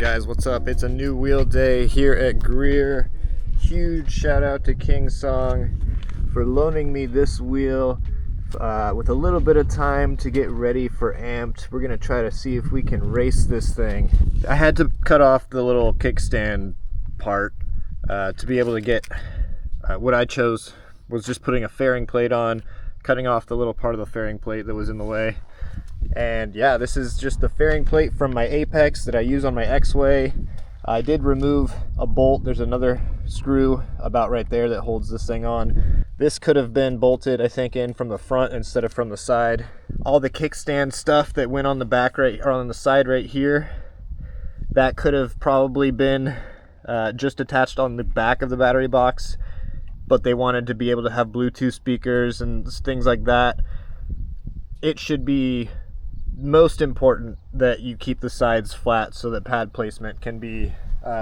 Guys, what's up? It's a new wheel day here at Greer. Huge shout out to Kingsong for loaning me this wheel with a little bit of time to get ready for amped. We're gonna try to see if we can race this thing. I had to cut off the little kickstand part to be able to get what I chose was just putting a fairing plate on, cutting off the little part of the fairing plate that was in the way. And yeah, this is just the fairing plate from my Apex that I use on my X-Way. I did remove a bolt. There's another screw about right there that holds this thing on. This could have been bolted, I think, in from the front instead of from the side. All the kickstand stuff that went on the back right, or on the side right here, that could have probably been just attached on the back of the battery box, but they wanted to be able to have Bluetooth speakers and things like that. It should be most important that you keep the sides flat so that pad placement can be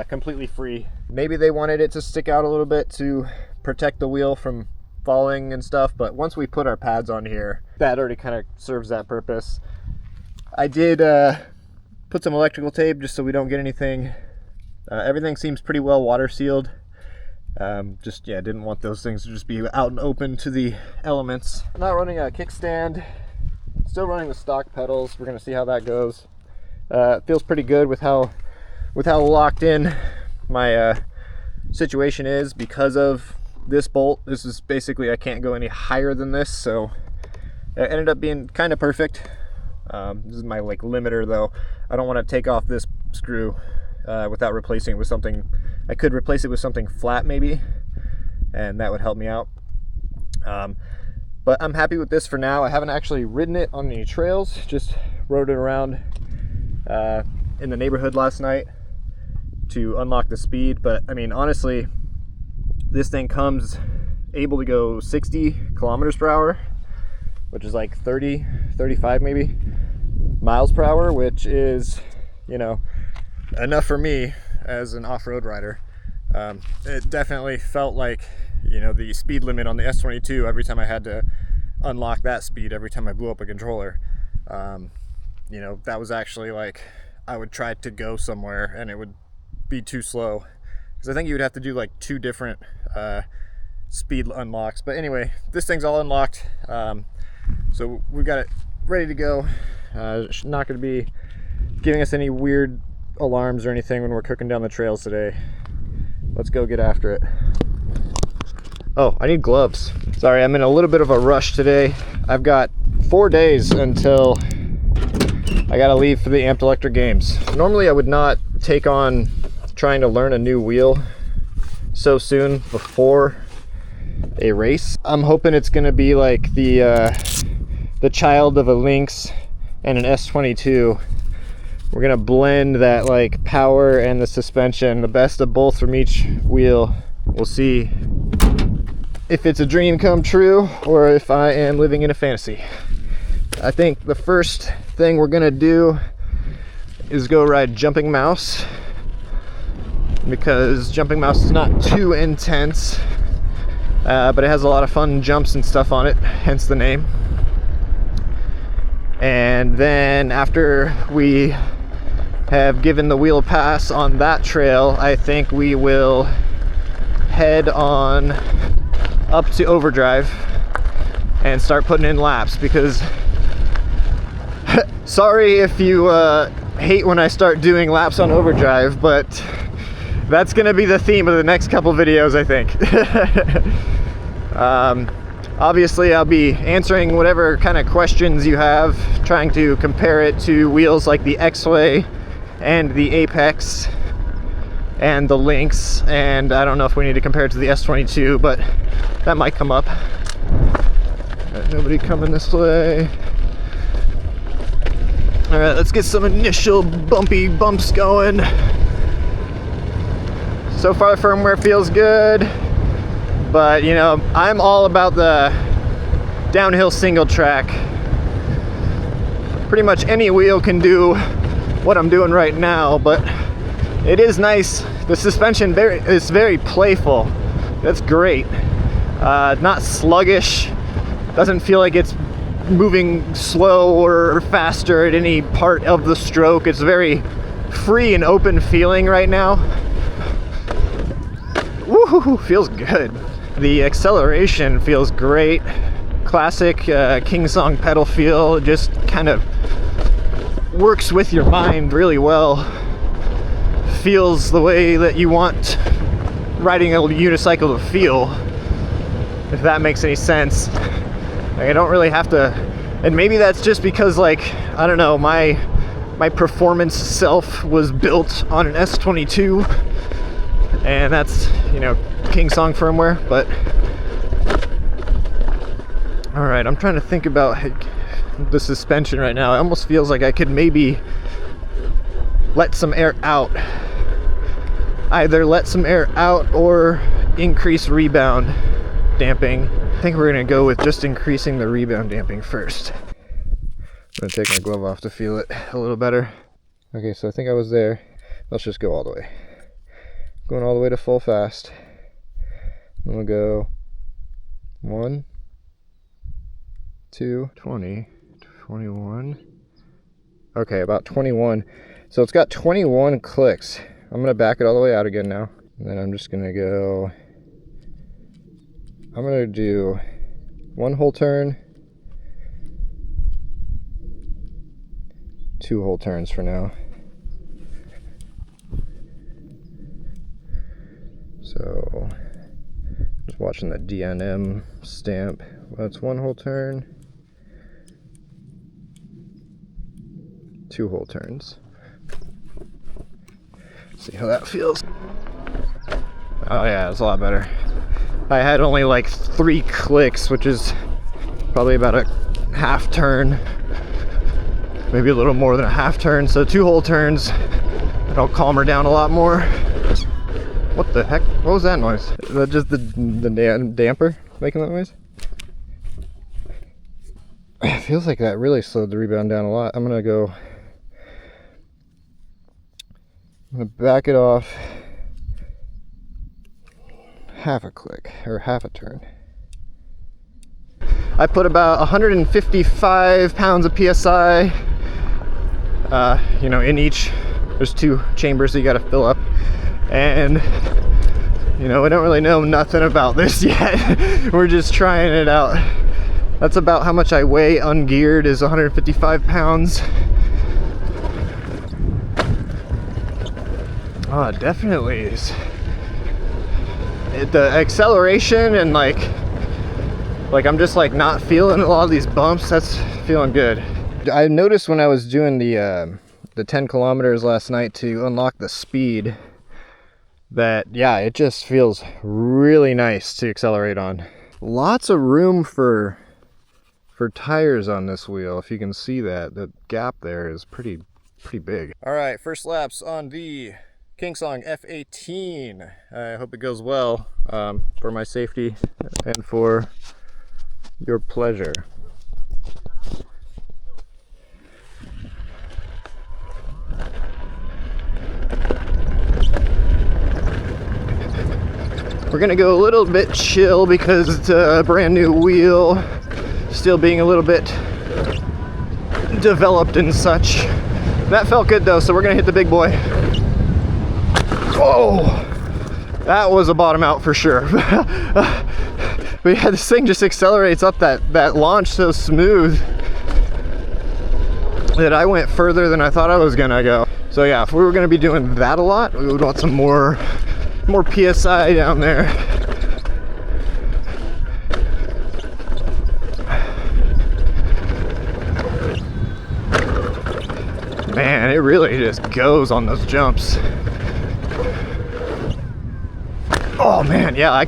completely free. Maybe they wanted it to stick out a little bit to protect the wheel from falling and stuff, but once we put our pads on here, that already kind of serves that purpose. I did put some electrical tape just so we don't get anything. Everything seems pretty well water sealed. Just, yeah, didn't want those things to just be out and open to the elements. I'm not running a kickstand. Still running the stock pedals. We're gonna see how that goes. It feels pretty good with how locked in my situation is because of this bolt. This is basically, I can't go any higher than this, so it ended up being kind of perfect. This is my limiter though. I don't want to take off this screw without replacing it with something. I could replace it with something flat maybe, and that would help me out. But I'm happy with this for now. I haven't actually ridden it on any trails, just rode it around in the neighborhood last night to unlock the speed. But I mean, honestly, this thing comes able to go 60 kilometers per hour, which is like 30, 35 maybe miles per hour, which is, you know, enough for me as an off-road rider. It definitely felt like, you know, the speed limit on the S22 every time I had to unlock that speed, every time I blew up a controller. You know, that was actually like, I would try to go somewhere and it would be too slow, because I think you would have to do like 2 different speed unlocks. But anyway, this thing's all unlocked, so we got it ready to go. Not going to be giving us any weird alarms or anything when we're cooking down the trails today. Let's go get after it. Oh, I need gloves. Sorry, I'm in a little bit of a rush today. I've got 4 days until I gotta leave for the Amped Electric Games. Normally I would not take on trying to learn a new wheel so soon before a race. I'm hoping it's gonna be like the child of a Lynx and an S22. We're gonna blend that like power and the suspension, the best of both from each wheel. We'll see if it's a dream come true or if I am living in a fantasy. I think the first thing we're gonna do is go ride Jumping Mouse, because Jumping Mouse is not too intense, but it has a lot of fun jumps and stuff on it, hence the name. And then after we have given the wheel a pass on that trail, I think we will head on up to Overdrive and start putting in laps, because sorry if you hate when I start doing laps on Overdrive, but that's gonna be the theme of the next couple videos, I think. Obviously I'll be answering whatever kind of questions you have, trying to compare it to wheels like the X-Way and the Apex and the Lynx, and I don't know if we need to compare it to the S22, but that might come up. Nobody coming this way. All right, let's get some initial bumpy bumps going. So far the firmware feels good, but you know, I'm all about the downhill single track. Pretty much any wheel can do what I'm doing right now, but it is nice. The suspension is very playful. That's great. Not sluggish. Doesn't feel like it's moving slow or faster at any part of the stroke. It's very free and open feeling right now. Woo, feels good. The acceleration feels great. Classic Kingsong pedal feel, just kind of works with your mind really well. Feels the way that you want riding a unicycle to feel, if that makes any sense. Like, I don't really have to, and maybe that's just because, like, I don't know, my performance self was built on an S22, and that's, you know, Kingsong firmware. But all right, I'm trying to think about the suspension right now. It almost feels like I could maybe let some air out. Either let some air out or increase rebound damping. I think we're gonna go with just increasing the rebound damping first. I'm gonna take my glove off to feel it a little better. Okay, so I think I was there. Let's just go all the way. Going all the way to full fast. I'm gonna go 1, 2, 20, 21. Okay, about 21. So it's got 21 clicks. I'm gonna back it all the way out again now. And then I'm just gonna go, I'm gonna do 1 whole turn, 2 whole turns for now. So, just watching the DNM stamp. That's 1 whole turn, 2 whole turns. See how that feels. Oh yeah, it's a lot better. I had only like 3 clicks, which is probably about a half turn, maybe a little more than a half turn. So 2 whole turns, it'll calm her down a lot more. What the heck? What was that noise? Is that just the damper making that noise? It feels like that really slowed the rebound down a lot. I'm gonna back it off half a click, or half a turn. I put about 155 pounds of PSI, you know, in each. There's 2 chambers that you gotta fill up. And, you know, we don't really know nothing about this yet. We're just trying it out. That's about how much I weigh ungeared, is 155 pounds. Oh, it definitely is. The acceleration and like I'm just like not feeling a lot of these bumps. That's feeling good. I noticed when I was doing the 10 kilometers last night to unlock the speed that, yeah, it just feels really nice to accelerate on. Lots of room for tires on this wheel. If you can see that, the gap there is pretty big. All right, first laps on the Kingsong F18. I hope it goes well, for my safety and for your pleasure. We're gonna go a little bit chill because it's a brand new wheel, still being a little bit developed and such. That felt good though, so we're gonna hit the big boy. Oh, that was a bottom out for sure. But yeah, this thing just accelerates up that launch so smooth that I went further than I thought I was gonna go. So yeah, if we were gonna be doing that a lot, we would want some more PSI down there. Man, it really just goes on those jumps. Oh man, yeah, I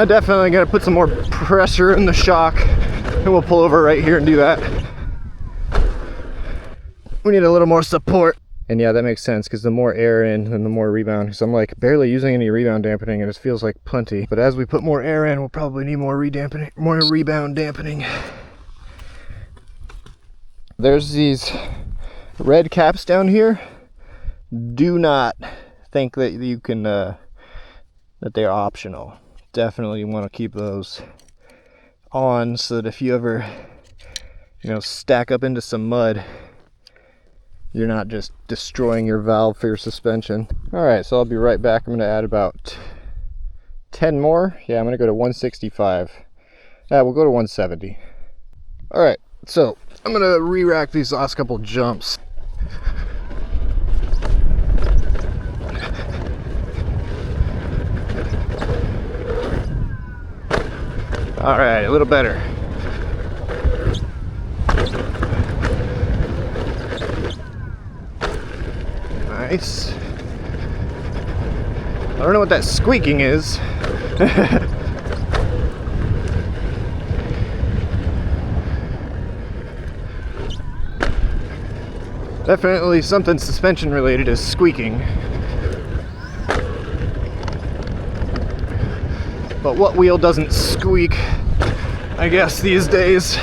definitely gotta put some more pressure in the shock, and we'll pull over right here and do that. We need a little more support. And yeah, that makes sense, because the more air in, then the more rebound. Because I'm like barely using any rebound dampening, and it feels like plenty. But as we put more air in, we'll probably need more rebound dampening. There's these red caps down here. Do not think that you can, that they're optional. Definitely want to keep those on, so that if you ever, you know, stack up into some mud, you're not just destroying your valve for your suspension. All right, so I'll be right back. I'm gonna add about 10 more. Yeah, I'm gonna go to 165. Yeah, we'll go to 170. All right, so I'm gonna re-rack these last couple jumps. All right, a little better. Nice. I don't know what that squeaking is. Definitely something suspension related is squeaking. But what wheel doesn't squeak, I guess, these days?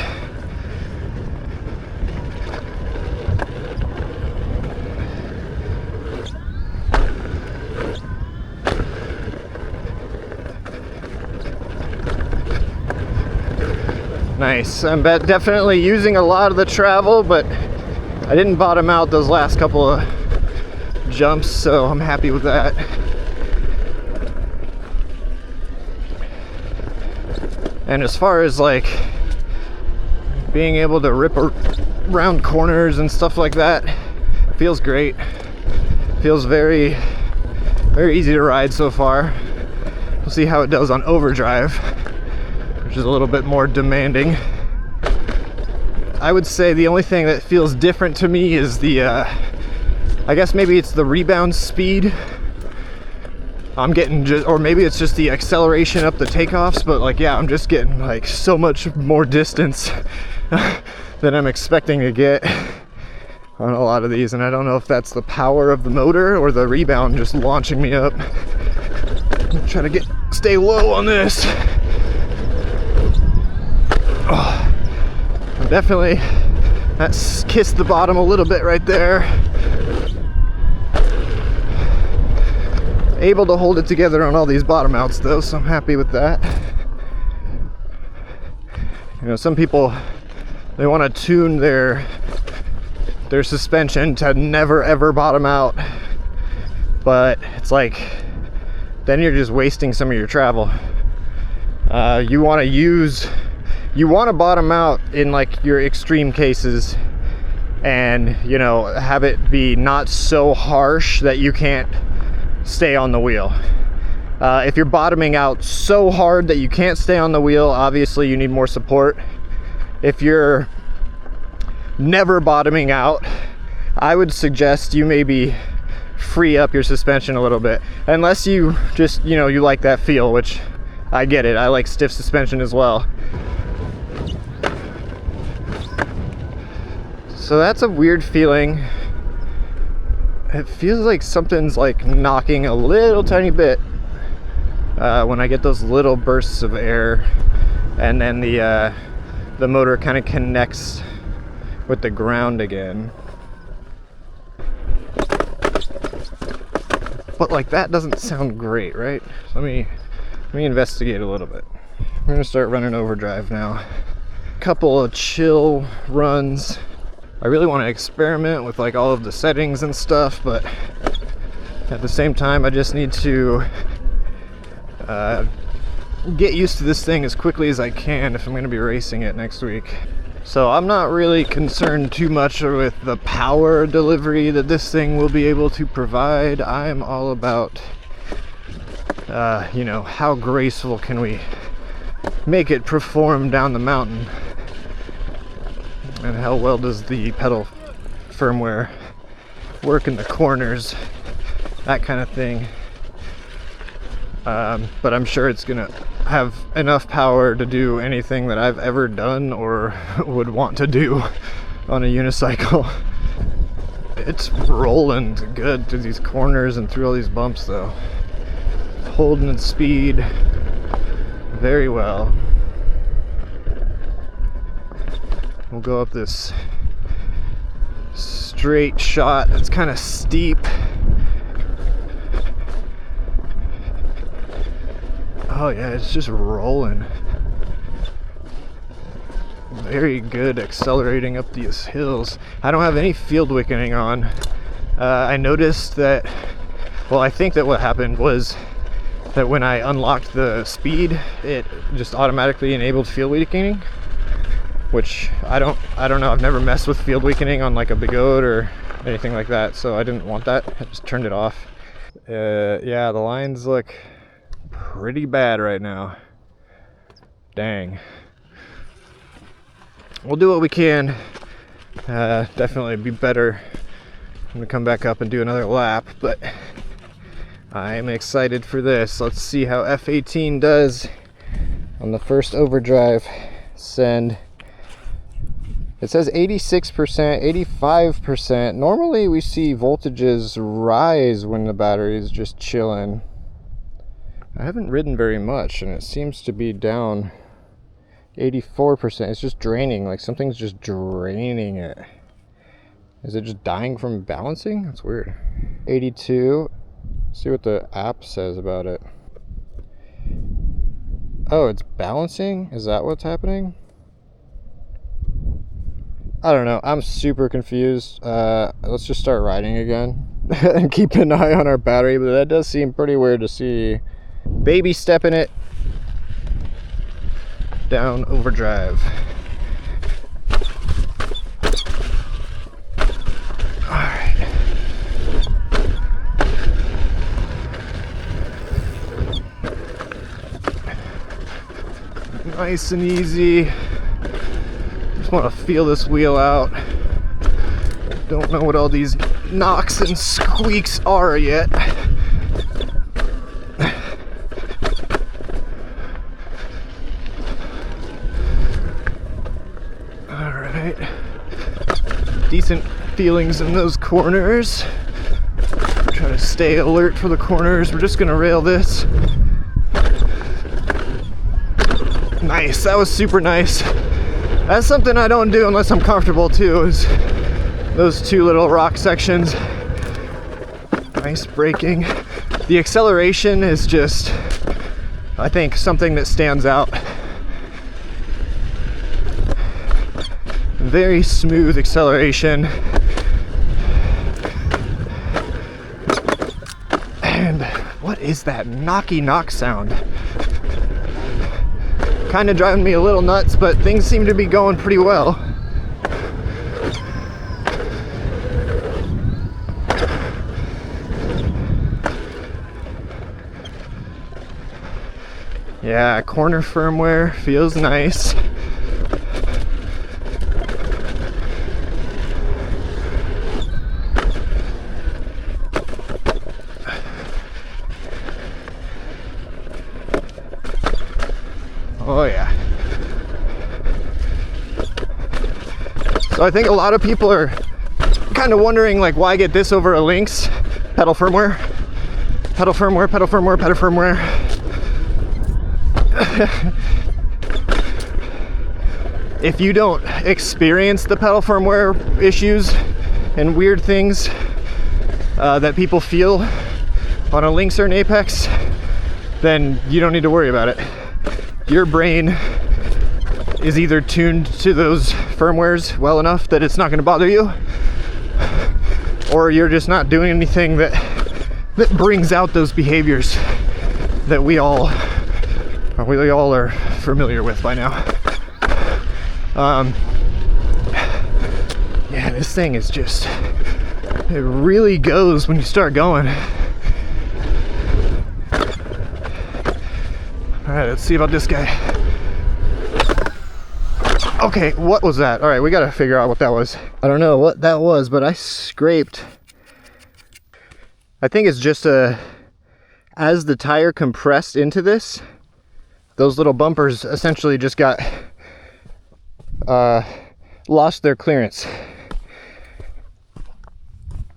Nice. I'm definitely using a lot of the travel, but I didn't bottom out those last couple of jumps, so I'm happy with that. And as far as like being able to rip around corners and stuff like that, feels great. Feels very, very easy to ride so far. We'll see how it does on overdrive, which is a little bit more demanding. I would say the only thing that feels different to me is the, I guess maybe it's the rebound speed. I'm getting or maybe it's just the acceleration up the takeoffs, but like, yeah, I'm just getting like so much more distance than I'm expecting to get on a lot of these. And I don't know if that's the power of the motor or the rebound just launching me up. I'm trying to stay low on this. Oh, I'm definitely, that's kissed the bottom a little bit right there. Able to hold it together on all these bottom outs though, so I'm happy with that. You know, some people, they want to tune their suspension to never ever bottom out, but it's like, then you're just wasting some of your travel. You want to bottom out in like your extreme cases, and you know, have it be not so harsh that you can't stay on the wheel. If you're bottoming out so hard that you can't stay on the wheel, obviously you need more support. If you're never bottoming out, I would suggest you maybe free up your suspension a little bit, unless you just, you know, you like that feel, which I get it. I like stiff suspension as well. So that's a weird feeling. It feels like something's like knocking a little tiny bit when I get those little bursts of air, and then the motor kind of connects with the ground again. But like, that doesn't sound great, right? So let me investigate a little bit. We're gonna start running overdrive now. Couple of chill runs. I really want to experiment with like all of the settings and stuff, but at the same time I just need to get used to this thing as quickly as I can if I'm going to be racing it next week. So I'm not really concerned too much with the power delivery that this thing will be able to provide. I'm all about you know, how graceful can we make it perform down the mountain, and how well does the pedal firmware work in the corners, that kind of thing. But I'm sure it's gonna have enough power to do anything that I've ever done or would want to do on a unicycle. It's rolling good through these corners and through all these bumps though. Holding its speed very well. We'll go up this straight shot. It's kind of steep. Oh yeah, it's just rolling. very good accelerating up these hills. I don't have any field weakening on. I noticed that, well, I think that what happened was that when I unlocked the speed, it just automatically enabled field weakening, which I don't know. I've never messed with field weakening on like a Big Oat or anything like that, so I didn't want that. I just turned it off. Yeah, the lines look pretty bad right now. Dang. We'll do what we can. Definitely be better. I'm gonna come back up and do another lap, but I'm excited for this. Let's see how F18 does on the first overdrive send. It says 86%, 85%. Normally we see voltages rise when the battery is just chilling. I haven't ridden very much and it seems to be down 84%. It's just draining, like something's just draining it. Is it just dying from balancing? That's weird. 82. See what the app says about it. Oh, it's balancing? Is that what's happening? I don't know. I'm super confused. Let's just start riding again and keep an eye on our battery, but that does seem pretty weird to see. Baby stepping it down overdrive. Alright. Nice and easy. Just want to feel this wheel out. Don't know what all these knocks and squeaks are yet. Alright. Decent feelings in those corners. Try to stay alert for the corners. We're just gonna rail this. Nice, that was super nice. That's something I don't do unless I'm comfortable too, is those two little rock sections. Nice braking. The acceleration is just, I think, something that stands out. Very smooth acceleration. And what is that knocky knock sound? Kind of driving me a little nuts, but things seem to be going pretty well. Yeah, corner firmware feels nice. Oh yeah. So I think a lot of people are kind of wondering, like, why get this over a Lynx pedal firmware? Pedal firmware, pedal firmware, pedal firmware. If you don't experience the pedal firmware issues and weird things that people feel on a Lynx or an Apex, then you don't need to worry about it. Your brain is either tuned to those firmwares well enough that it's not going to bother you, or you're just not doing anything that brings out those behaviors that we all are familiar with by now. Yeah, this thing is just, it really goes when you start going. Alright, let's see about this guy. Okay, what was that? Alright, we gotta figure out what that was. I don't know what that was, but I scraped. I think it's just as the tire compressed into this, those little bumpers essentially just got lost their clearance.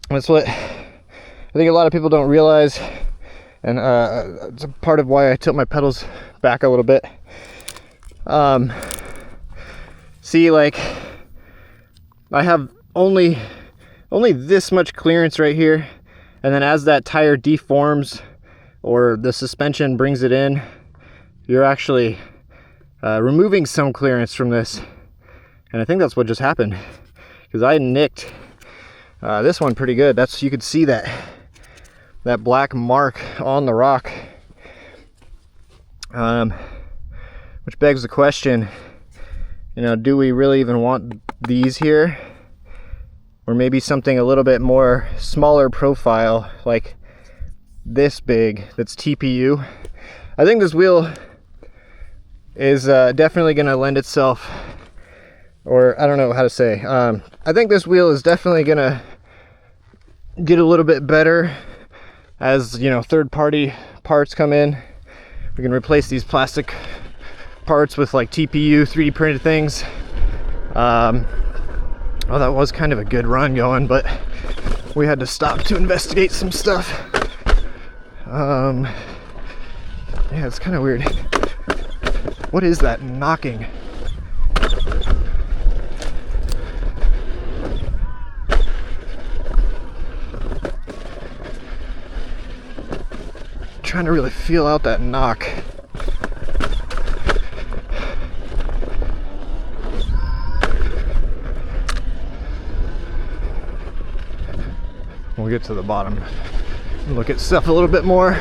That's what I think a lot of people don't realize, and it's a part of why I tilt my pedals back a little bit. See, like, I have only this much clearance right here, and then as that tire deforms or the suspension brings it in, you're actually removing some clearance from this. And I think that's what just happened, because I nicked this one pretty good. That's, you could see that black mark on the rock. Which begs the question, you know, do we really even want these here? Or maybe something a little bit more smaller profile, like this big, that's TPU. I think this wheel is definitely going to lend itself, or I don't know how to say, I think this wheel is definitely going to get a little bit better as, you know, third-party parts come in. We can replace these plastic parts with like TPU 3D printed things. Oh, that was kind of a good run going, but we had to stop to investigate some stuff. Yeah, it's kind of weird. What is that knocking? Trying to really feel out that knock. We'll get to the bottom and look at stuff a little bit more.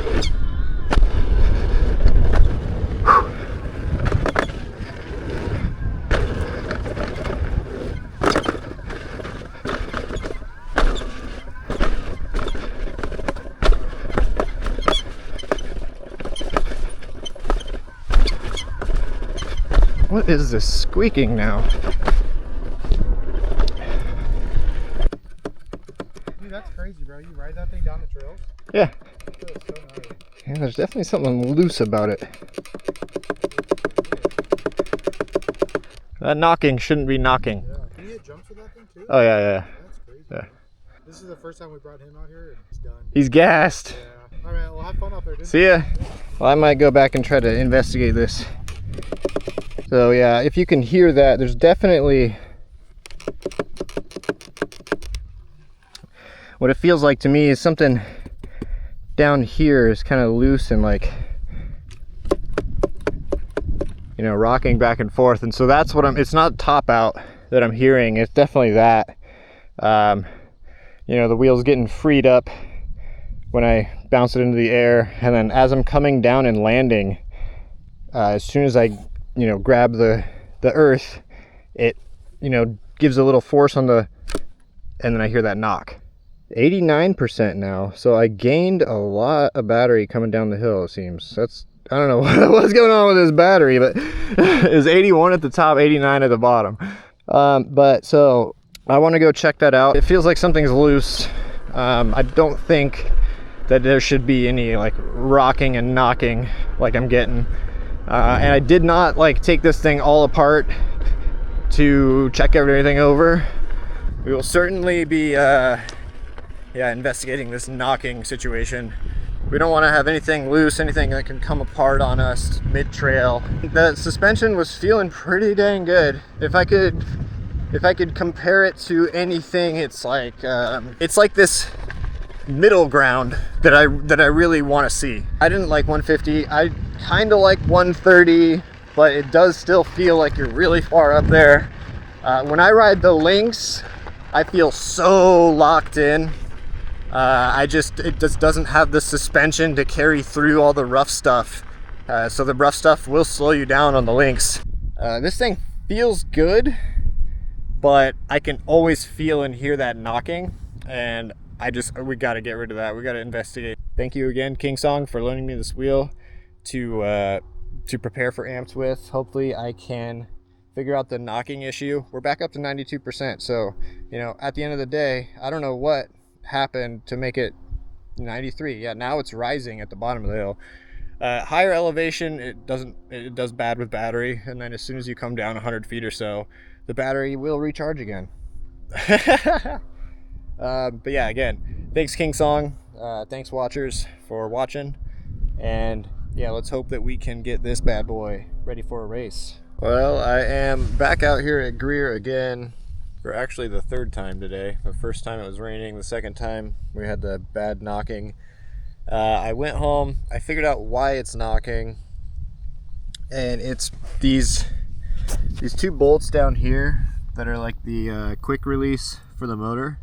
What is this squeaking now? Dude, that's crazy, bro. You ride that thing down the trails? Yeah. That so gnarly. Yeah, there's definitely something loose about it. That knocking shouldn't be knocking. Yeah. Can you hit jumps with that thing too? Oh, yeah. That's crazy. Yeah. This is the first time we brought him out here and he's done. He's gassed. Yeah. All right, well, have fun out there, dude. See ya. Well, I might go back and try to investigate this. So yeah, if you can hear that, there's definitely, what it feels like to me is something down here is kind of loose and like, you know, rocking back and forth. And so that's what it's not top out that I'm hearing. It's definitely that. You know, the wheel's getting freed up when I bounce it into the air. And then as I'm coming down and landing, as soon as I, you know, grab the earth, it, you know, gives a little force on the, and then I hear that knock. 89% now, so I gained a lot of battery coming down the hill, it seems. That's, I don't know what's going on with this battery, but it's 81 at the top, 89 at the bottom. But so I want to go check that out. It feels like something's loose. I don't think that there should be any like rocking and knocking like I'm getting. And I did not like take this thing all apart to check everything over. We will certainly be investigating this knocking situation. We don't want to have anything loose, anything that can come apart on us mid-trail. The suspension was feeling pretty dang good. If I could compare it to anything, it's like this middle ground that I really want to see. I didn't like 150. I kind of like 130, but it does still feel like you're really far up there. When I ride the Lynx, I feel so locked in. It just doesn't have the suspension to carry through all the rough stuff. So the rough stuff will slow you down on the Lynx. This thing feels good, but I can always feel and hear that knocking, and we got to get rid of that. We got to investigate. Thank you again, Kingsong, for loaning me this wheel to prepare for amps with. Hopefully I can figure out the knocking issue. We're back up to 92%. So, you know, at the end of the day, I don't know what happened to make it 93. Yeah, now it's rising at the bottom of the hill. Higher elevation, it does bad with battery. And then as soon as you come down 100 feet or so, the battery will recharge again. But yeah, again, thanks Kingsong. Thanks watchers for watching. And yeah, let's hope that we can get this bad boy ready for a race. Well, I am back out here at Greer again for actually the third time today. The first time it was raining, the second time we had the bad knocking. I went home, I figured out why it's knocking, and it's these two bolts down here that are like the quick release for the motor.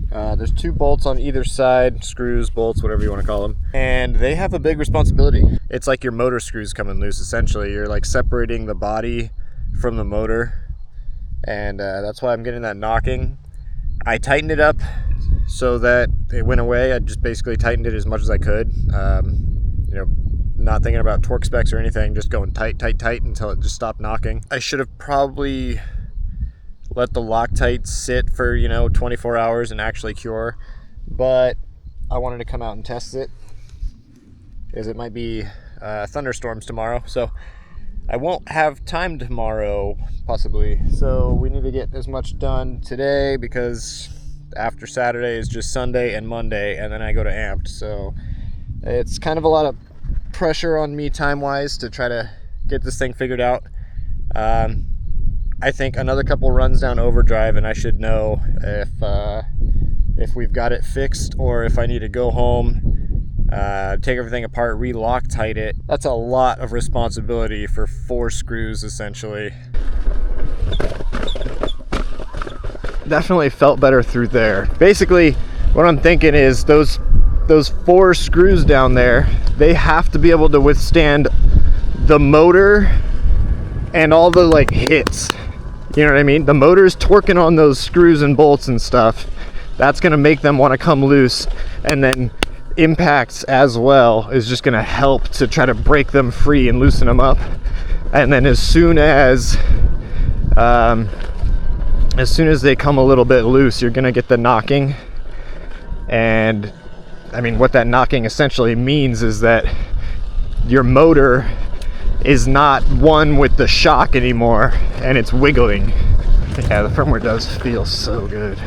There's 2 bolts on either side, screws, bolts, whatever you want to call them, and they have a big responsibility. It's like your motor screws coming loose, essentially. You're like separating the body from the motor, and that's why I'm getting that knocking. I tightened it up so that it went away. I just basically tightened it as much as I could. You know, not thinking about torque specs or anything, just going tight, tight, tight until it just stopped knocking. I should have probably let the Loctite sit for, you know, 24 hours and actually cure, but I wanted to come out and test it because it might be thunderstorms tomorrow, so I won't have time tomorrow possibly, so we need to get as much done today because after Saturday is just Sunday and Monday, and then I go to Amped, so it's kind of a lot of pressure on me time-wise to try to get this thing figured out. I think another couple runs down overdrive and I should know if we've got it fixed or if I need to go home, take everything apart, re-Loctite it. That's a lot of responsibility for 4 screws essentially. Definitely felt better through there. Basically, what I'm thinking is those 4 screws down there, they have to be able to withstand the motor and all the like hits. You know what I mean? The motor's torquing on those screws and bolts and stuff. That's gonna make them want to come loose, and then impacts as well is just gonna help to try to break them free and loosen them up. And then as soon as they come a little bit loose, you're gonna get the knocking. And I mean, what that knocking essentially means is that your motor is not one with the shock anymore, and it's wiggling. Yeah, the firmware does feel so good.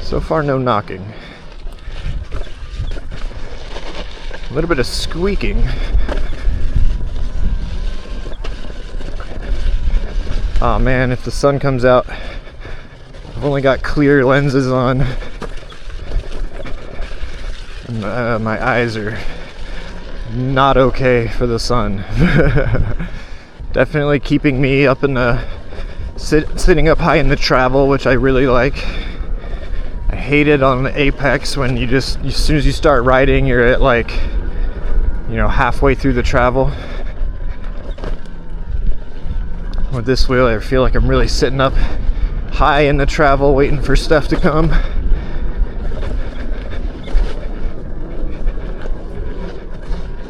So far, no knocking. A little bit of squeaking. Oh man, if the sun comes out, I've only got clear lenses on. My eyes are not okay for the sun. Definitely keeping me up in the sitting up high in the travel, which I really like. I hate it on the Apex when you just, as soon as you start riding, you're at like, you know, halfway through the travel. With this wheel, I feel like I'm really sitting up high in the travel, waiting for stuff to come.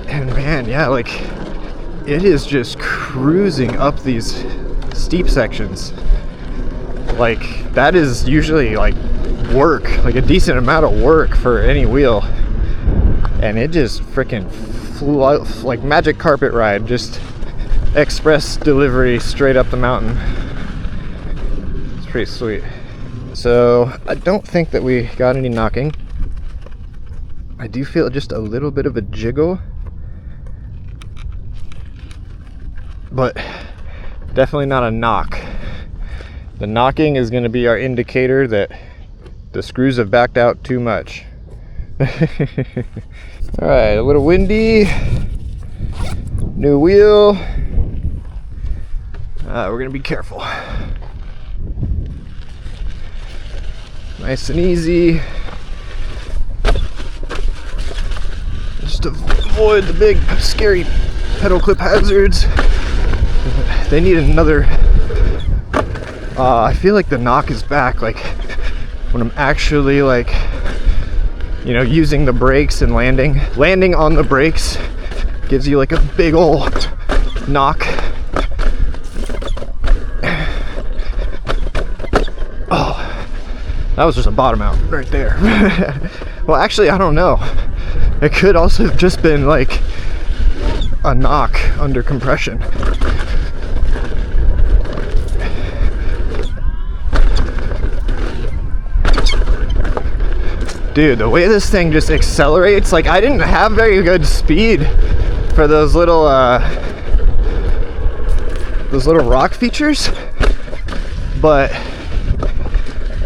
And man, yeah, like it is just cruising up these steep sections. Like that is usually like work, like a decent amount of work for any wheel, and it just freaking flew out like magic carpet ride, just express delivery straight up the mountain. It's pretty sweet. So I don't think that we got any knocking. I do feel just a little bit of a jiggle, but definitely not a knock. The knocking is going to be our indicator that the screws have backed out too much. All right, a little windy, new wheel. We're going to be careful. Nice and easy. Just avoid the big scary pedal clip hazards. They need another. I feel like the knock is back, like when I'm actually like, you know, using the brakes and landing on the brakes gives you like a big old knock. Oh, that was just a bottom out right there. Well, actually, I don't know. It could also have just been like a knock under compression. Dude, the way this thing just accelerates, like I didn't have very good speed for those little rock features,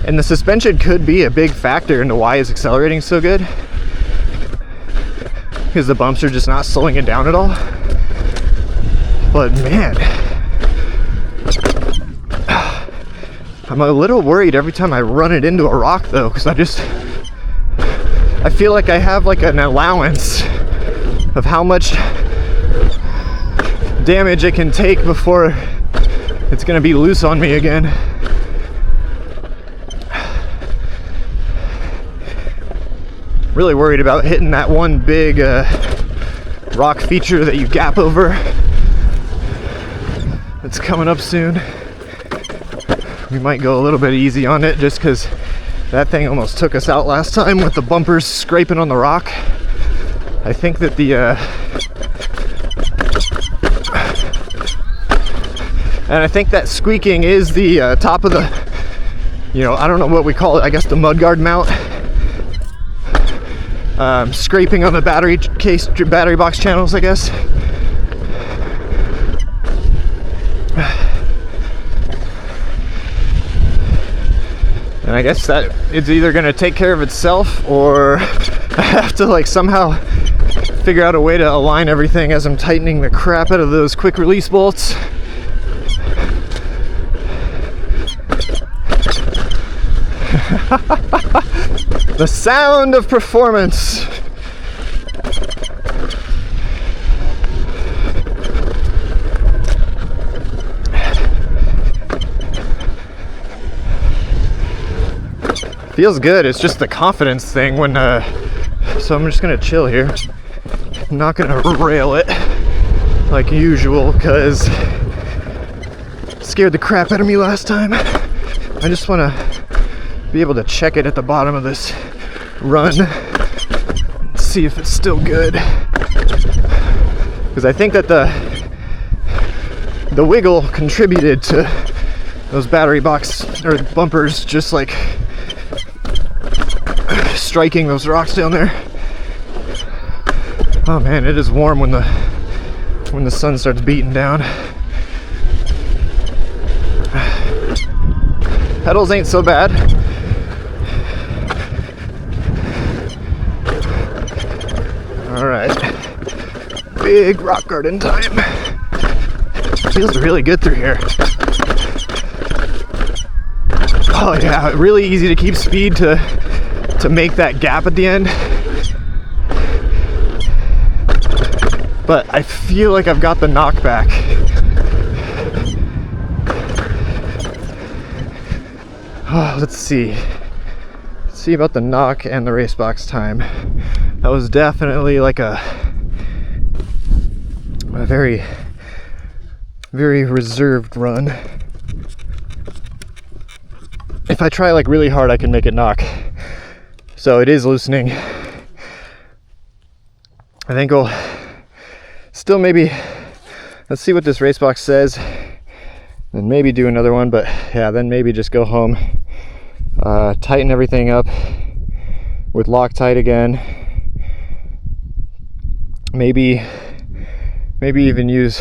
and the suspension could be a big factor into why it's accelerating so good. because the bumps are just not slowing it down at all. But man, I'm a little worried every time I run it into a rock though, because I feel like I have like an allowance of how much damage it can take before it's gonna be loose on me again. Really worried about hitting that one big rock feature that you gap over. It's coming up soon. We might go a little bit easy on it just because that thing almost took us out last time with the bumpers scraping on the rock. I think that and I think that squeaking is the top of the, I don't know what we call it, I guess the mudguard mount. Scraping on the battery box channels, I guess. And I guess that it's either gonna take care of itself, or I have to like somehow figure out a way to align everything as I'm tightening the crap out of those quick release bolts. The sound of performance. Feels good. It's just the confidence thing when so I'm just gonna chill here. I'm not gonna rail it like usual because it scared the crap out of me last time. I just want to be able to check it at the bottom of this run, see if it's still good, because I think that the wiggle contributed to those battery box or bumpers just like striking those rocks down there. Oh man, it is warm when the sun starts beating down. Pedals ain't so bad. All right, big rock garden time. Feels really good through here. Oh yeah, really easy to keep speed to make that gap at the end. But I feel like I've got the knockback. Oh, let's see about the knock and the race box time. That was definitely like a very, very reserved run. If I try like really hard, I can make it knock. So it is loosening. I think we'll still maybe, let's see what this race box says, and maybe do another one, but yeah, then maybe just go home, tighten everything up with Loctite again. Maybe even use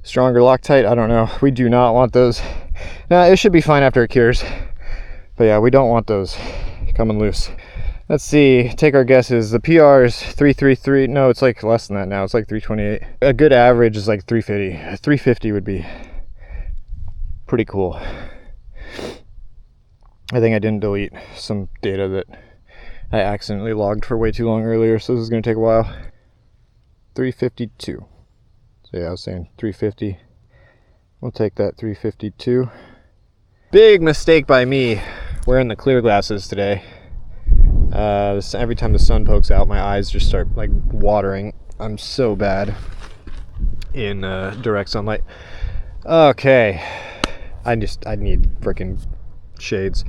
stronger Loctite. I don't know. We do not want those. Nah, it should be fine after it cures. But yeah, we don't want those coming loose. Let's see, take our guesses. The PR is 333. No, it's like less than that now. It's like 328. A good average is like 350. 350 would be pretty cool. I think I didn't delete some data that I accidentally logged for way too long earlier, so this is going to take a while. 352. So yeah, I was saying 350. We'll take that 352. Big mistake by me wearing the clear glasses today. Every time the sun pokes out, my eyes just start like watering. I'm so bad in direct sunlight. Okay, I need freaking shades.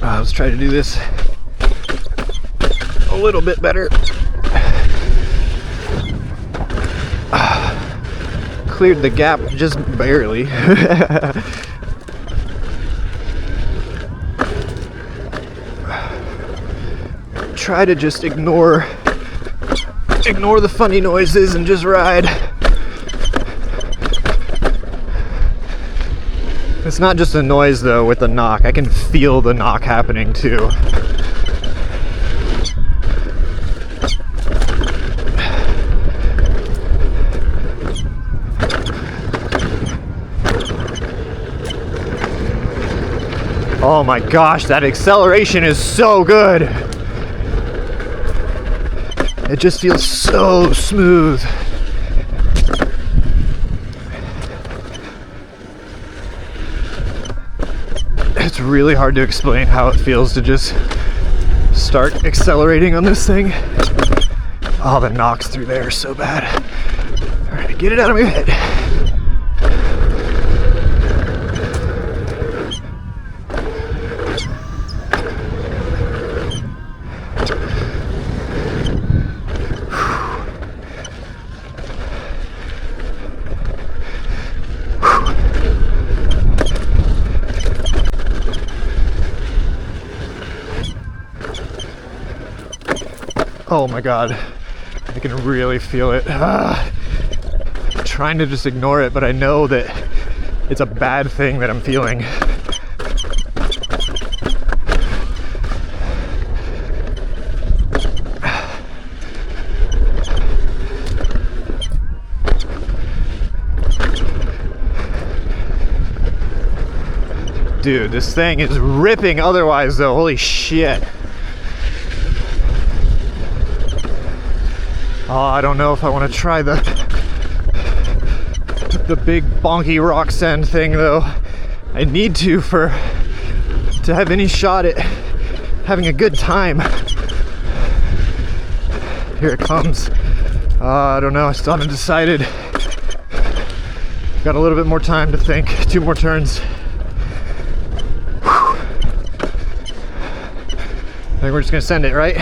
Let's try to do this a little bit better. Cleared the gap just barely. Try to just ignore the funny noises and just ride. It's not just a noise though with the knock. I can feel the knock happening too. Oh my gosh, that acceleration is so good. It just feels so smooth. It's really hard to explain how it feels to just start accelerating on this thing. Oh, the knocks through there are so bad. All right, get it out of my head. Oh my God, I can really feel it. I'm trying to just ignore it, but I know that it's a bad thing that I'm feeling. Dude, this thing is ripping otherwise though, holy shit. Oh, I don't know if I want to try the big bonky rock send thing though. I need to have any shot at having a good time. Here it comes. I don't know, I still haven't decided. Got a little bit more time to think. 2 more turns. I think we're just gonna send it, right?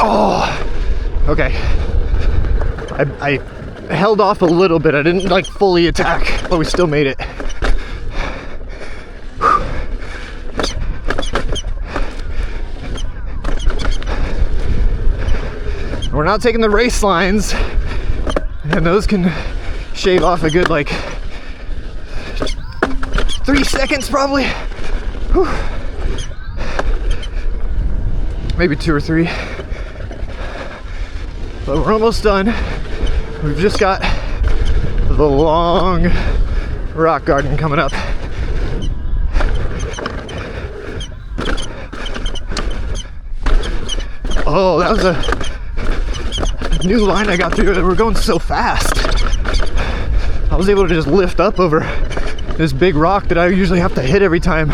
Oh, okay. I held off a little bit. I didn't like fully attack, but we still made it. We're not taking the race lines, and those can shave off a good like 3 seconds probably. Whew. Maybe 2 or 3. But we're almost done. We've just got the long rock garden coming up. Oh, that was a new line I got through. We're going so fast. I was able to just lift up over this big rock that I usually have to hit every time.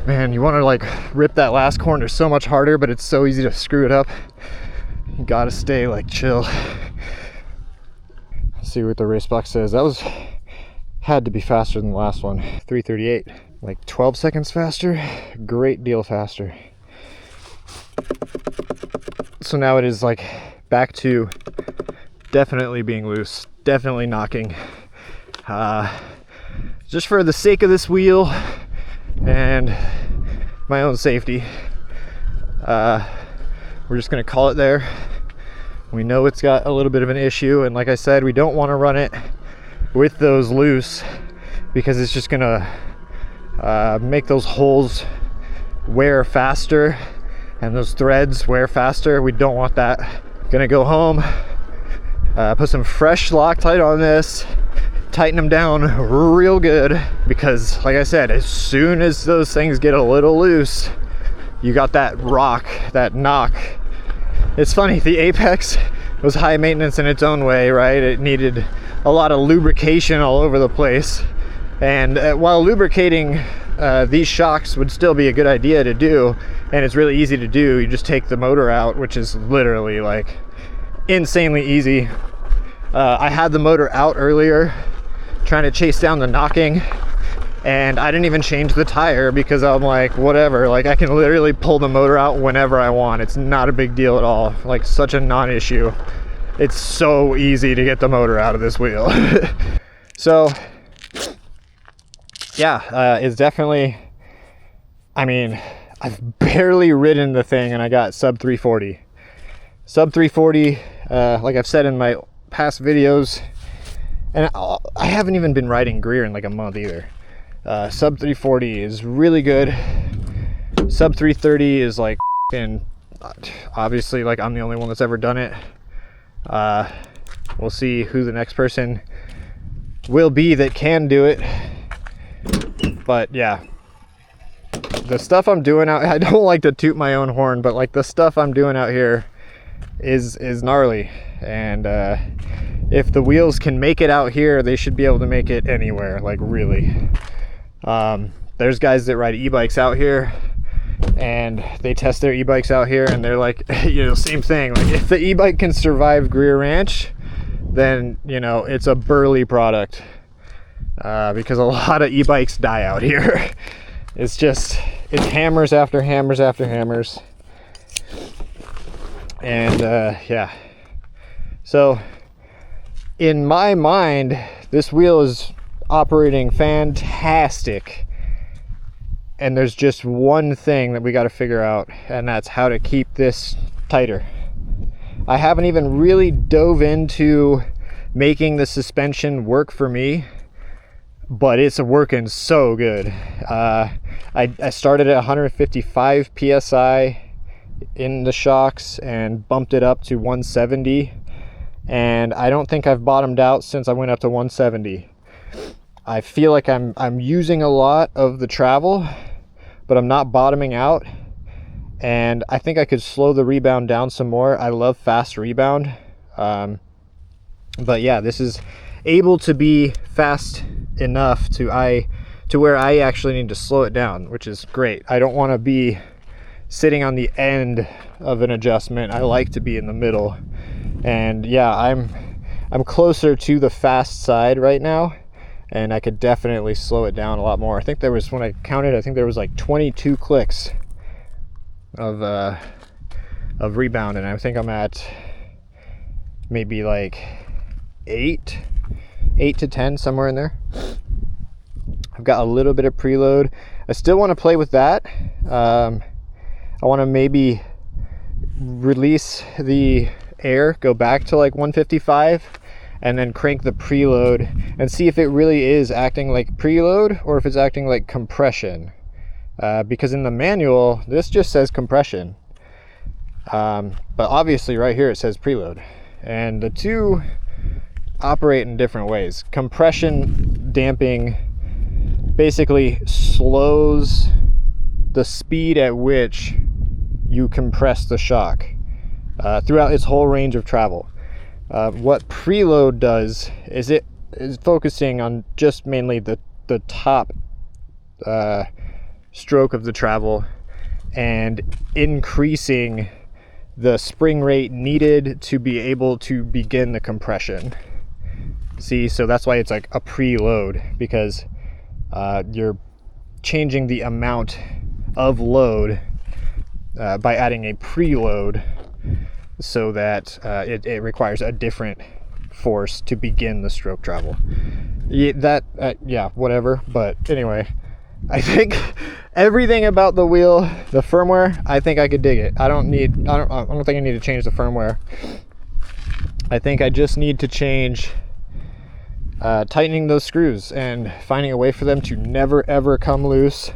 Man, you want to like rip that last corner so much harder, but it's so easy to screw it up. You gotta stay like chill. Let's see what the race box says. That had to be faster than the last one. 3:38, like 12 seconds faster. Great deal faster. So now it is like back to definitely being loose, definitely knocking. Just for the sake of this wheel and my own safety, we're just gonna call it there. We know it's got a little bit of an issue, and like I said, we don't want to run it with those loose because it's just gonna make those holes wear faster and those threads wear faster. We don't want that. Gonna go home, put some fresh Loctite on this, tighten them down real good, because like I said, as soon as those things get a little loose, you got that rock, that knock. It's funny, the Apex was high maintenance in its own way, right? It needed a lot of lubrication all over the place, and while lubricating these shocks would still be a good idea to do, and it's really easy to do, you just take the motor out, which is literally like insanely easy. I had the motor out earlier trying to chase down the knocking, and I didn't even change the tire because I'm like, whatever, like I can literally pull the motor out whenever I want. It's not a big deal at all, like such a non-issue. It's so easy to get the motor out of this wheel. So yeah, it's definitely, I mean, I've barely ridden the thing and I got sub 340. Sub 340, like I've said in my past videos, and I haven't even been riding Greer in like a month either. Sub 340 is really good. Sub 330 is like, and obviously like I'm the only one that's ever done it. We'll see who the next person will be that can do it. But yeah, the stuff I'm doing out, I don't like to toot my own horn, but like the stuff I'm doing out here is gnarly. And if the wheels can make it out here, they should be able to make it anywhere, like really. There's guys that ride e-bikes out here and they test their e-bikes out here and they're like, you know, same thing. Like if the e-bike can survive Greer Ranch, then, you know, it's a burly product, because a lot of e-bikes die out here. It's hammers after hammers after hammers. And yeah, so in my mind, this wheel is operating fantastic. And there's just one thing that we got to figure out, and that's how to keep this tighter. I haven't even really dove into making the suspension work for me, but it's working so good. I started at 155 PSI in the shocks and bumped it up to 170. And I don't think I've bottomed out since I went up to 170. I feel like I'm using a lot of the travel, but I'm not bottoming out. And I think I could slow the rebound down some more. I love fast rebound. But yeah, this is able to be fast enough to where I actually need to slow it down, which is great. I don't want to be sitting on the end of an adjustment. I like to be in the middle. And yeah, I'm closer to the fast side right now, and I could definitely slow it down a lot more. I think there was, when I counted, I think there was like 22 clicks of rebound, and I think I'm at maybe like 8 to 10, somewhere in there. I've got a little bit of preload. I still want to play with that. I want to maybe release the air, go back to like 155, and then crank the preload and see if it really is acting like preload or if it's acting like compression. Because in the manual, this just says compression. But obviously right here it says preload. And the two operate in different ways. Compression damping basically slows the speed at which you compress the shock throughout its whole range of travel. What preload does is it is focusing on just mainly the top stroke of the travel and increasing the spring rate needed to be able to begin the compression. See, so that's why it's like a preload, because you're changing the amount of load by adding a preload, so that it requires a different force to begin the stroke travel. Yeah, whatever. But anyway, I think everything about the wheel, the firmware, I think I could dig it. I don't think I need to change the firmware. I think I just need to change tightening those screws and finding a way for them to never ever come loose.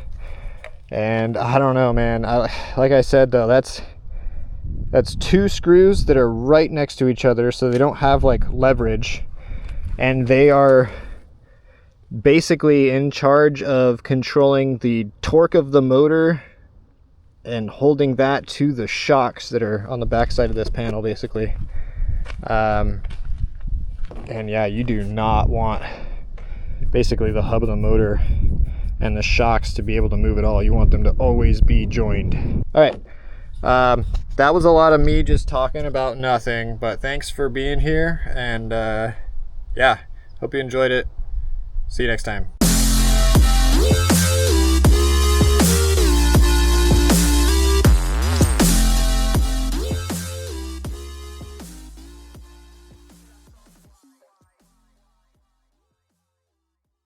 And I don't know, man. Like I said though, that's two screws that are right next to each other, so they don't have like leverage, and they are basically in charge of controlling the torque of the motor and holding that to the shocks that are on the back side of this panel, basically. And yeah, you do not want basically the hub of the motor and the shocks to be able to move at all. You want them to always be joined. All right, that was a lot of me just talking about nothing, but thanks for being here, and yeah, hope you enjoyed it. See you next time.